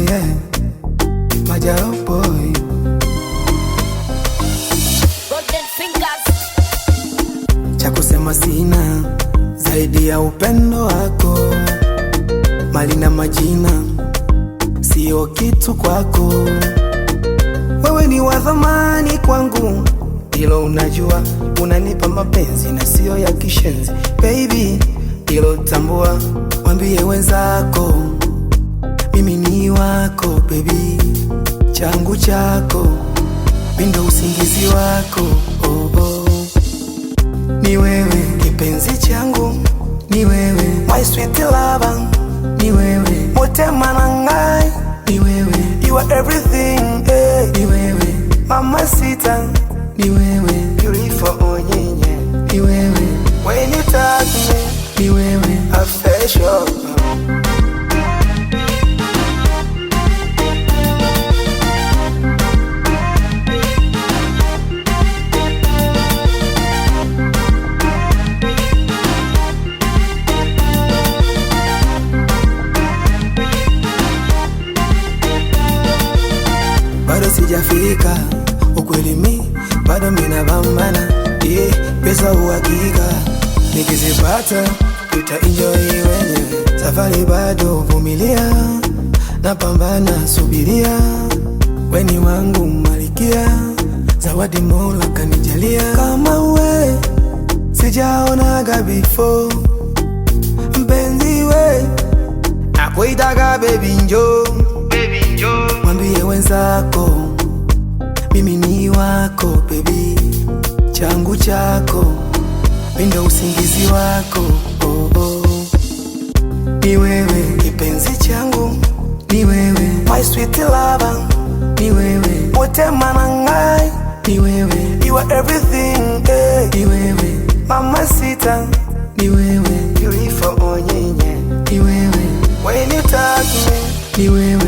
yeah, Majaro boy. Golden fingers. Cha kusema sina zaidi ya upendo wako, mali na majina sio kitu kwako. Wewe ni wa thamani kwangu, hilo unajua. Unanipa mapenzi na sio ya kishenzi, baby, hilo tambua. Mwambie wenzako mimi ni wako, baby, changu chako, mindo usingizi wako. Oh, oh. Ni wewe kipenzi changu, ni wewe my sweet lover, ni wewe motema nangai, ni wewe you are everything, hey. Ni wewe mamacita, ni wewe beautiful onyenye, ni wewe when you touch me, ni wewe affection. Bado sijafika ukweli, mi bado mina bambana, yeah, pesa uhakika nikizipata tuta enjoy wenyewe. Safari bado vumilia, napambana subiria, weni wangu malikia, zawadi Mola kanijalia. Kama we sijaonaga before, mpenzi we nakuitaga baby njoo, mwambie wenzako mimi ni wako, baby, changu chako, mindo usingizi wako. Oh, oh. Ni wewe kipenzi changu, ni wewe my sweet lover, ni wewe motema nangai, ni wewe you are everything, hey. Ni wewe mamacita, ni wewe beautiful onyenye, ni wewe when you touch me, ni wewe